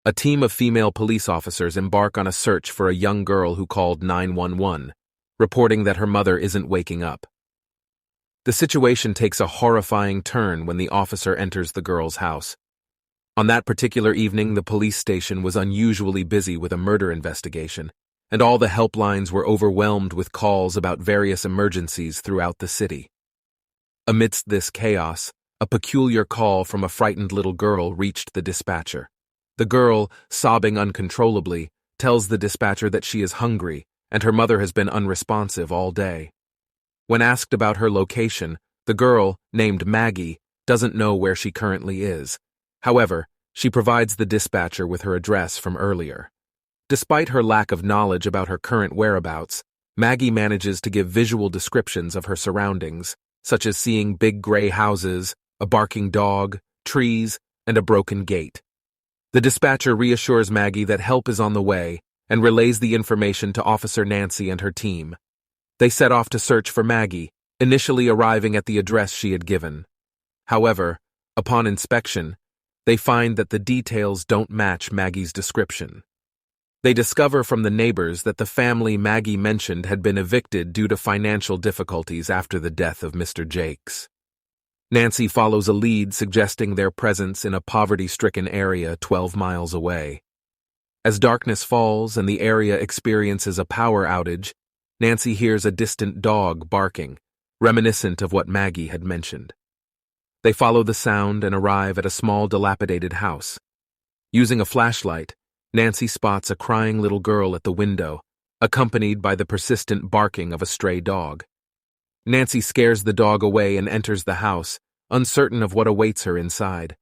A team of female police officers embark on a search for a young girl who called 911, reporting that her mother isn't waking up. The situation takes a horrifying turn when the officer enters the girl's house. On that particular evening, the police station was unusually busy with a murder investigation, and all the helplines were overwhelmed with calls about various emergencies throughout the city. Amidst this chaos, a peculiar call from a frightened little girl reached the dispatcher. The girl, sobbing uncontrollably, tells the dispatcher that she is hungry and her mother has been unresponsive all day. When asked about her location, the girl, named Maggie, doesn't know where she currently is. However, she provides the dispatcher with her address from earlier. Despite her lack of knowledge about her current whereabouts, Maggie manages to give visual descriptions of her surroundings, such as seeing big gray houses, a barking dog, trees, and a broken gate. The dispatcher reassures Maggie that help is on the way and relays the information to Officer Nancy and her team. They set off to search for Maggie, initially arriving at the address she had given. However, upon inspection, they find that the details don't match Maggie's description. They discover from the neighbors that the family Maggie mentioned had been evicted due to financial difficulties after the death of Mr. Jakes. Nancy follows a lead suggesting their presence in a poverty-stricken area 12 miles away. As darkness falls and the area experiences a power outage, Nancy hears a distant dog barking, reminiscent of what Maggie had mentioned. They follow the sound and arrive at a small dilapidated house. Using a flashlight, Nancy spots a crying little girl at the window, accompanied by the persistent barking of a stray dog. Nancy scares the dog away and enters the house, uncertain of what awaits her inside.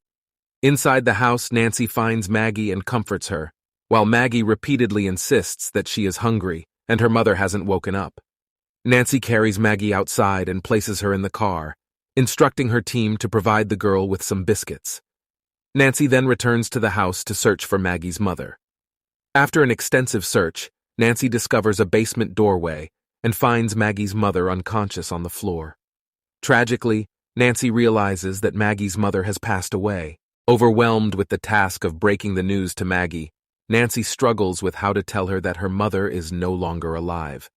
Inside the house, Nancy finds Maggie and comforts her, while Maggie repeatedly insists that she is hungry and her mother hasn't woken up. Nancy carries Maggie outside and places her in the car, instructing her team to provide the girl with some biscuits. Nancy then returns to the house to search for Maggie's mother. After an extensive search, Nancy discovers a basement doorway and finds Maggie's mother unconscious on the floor. Tragically, Nancy realizes that Maggie's mother has passed away. Overwhelmed with the task of breaking the news to Maggie, Nancy struggles with how to tell her that her mother is no longer alive.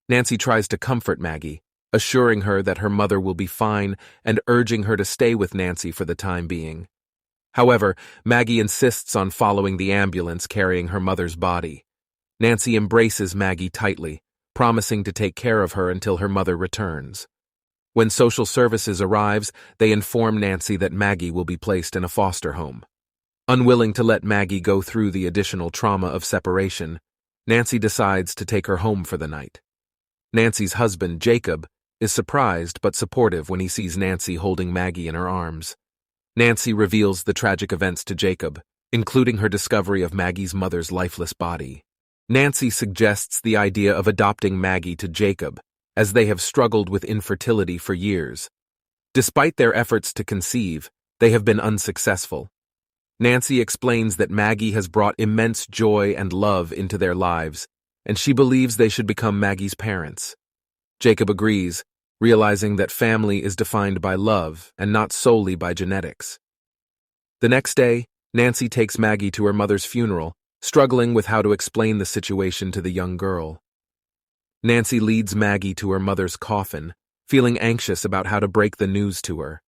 Nancy tries to comfort Maggie, assuring her that her mother will be fine and urging her to stay with Nancy for the time being. However, Maggie insists on following the ambulance carrying her mother's body. Nancy embraces Maggie tightly, promising to take care of her until her mother returns. When social services arrives, they inform Nancy that Maggie will be placed in a foster home. Unwilling to let Maggie go through the additional trauma of separation, Nancy decides to take her home for the night. Nancy's husband, Jacob, is surprised but supportive when he sees Nancy holding Maggie in her arms. Nancy reveals the tragic events to Jacob, including her discovery of Maggie's mother's lifeless body. Nancy suggests the idea of adopting Maggie to Jacob, as they have struggled with infertility for years. Despite their efforts to conceive, they have been unsuccessful. Nancy explains that Maggie has brought immense joy and love into their lives, and she believes they should become Maggie's parents. Jacob agrees, realizing that family is defined by love and not solely by genetics. The next day, Nancy takes Maggie to her mother's funeral, struggling with how to explain the situation to the young girl. Nancy leads Maggie to her mother's coffin, feeling anxious about how to break the news to her.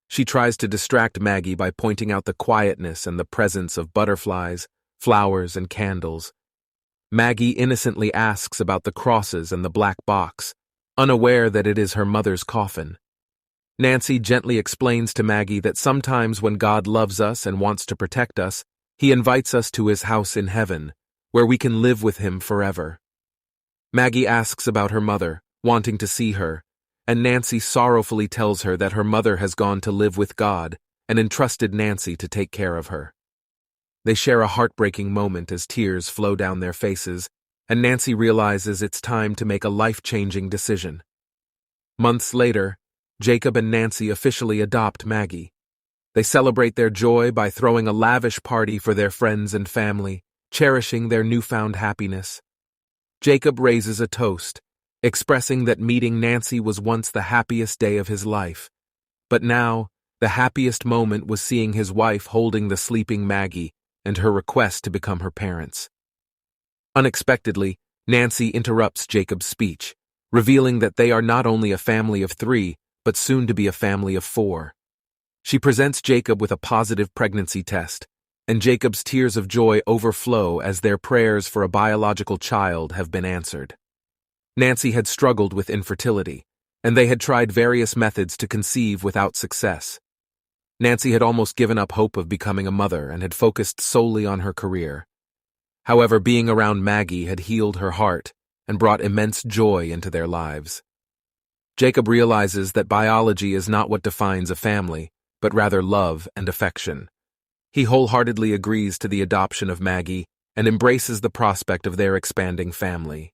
She tries to distract Maggie by pointing out the quietness and the presence of butterflies, flowers, and candles. Maggie innocently asks about the crosses and the black box, unaware that it is her mother's coffin. Nancy gently explains to Maggie that sometimes when God loves us and wants to protect us, He invites us to His house in heaven, where we can live with Him forever. Maggie asks about her mother, wanting to see her, and Nancy sorrowfully tells her that her mother has gone to live with God and entrusted Nancy to take care of her. They share a heartbreaking moment as tears flow down their faces, and Nancy realizes it's time to make a life-changing decision. Months later, Jacob and Nancy officially adopt Maggie. They celebrate their joy by throwing a lavish party for their friends and family, cherishing their newfound happiness. Jacob raises a toast, expressing that meeting Nancy was once the happiest day of his life, but now, the happiest moment was seeing his wife holding the sleeping Maggie and her request to become her parents. Unexpectedly, Nancy interrupts Jacob's speech, revealing that they are not only a family of 3, but soon to be a family of 4. She presents Jacob with a positive pregnancy test, and Jacob's tears of joy overflow as their prayers for a biological child have been answered. Nancy had struggled with infertility, and they had tried various methods to conceive without success. Nancy had almost given up hope of becoming a mother and had focused solely on her career. However, being around Maggie had healed her heart and brought immense joy into their lives. Jacob realizes that biology is not what defines a family, but rather love and affection. He wholeheartedly agrees to the adoption of Maggie and embraces the prospect of their expanding family.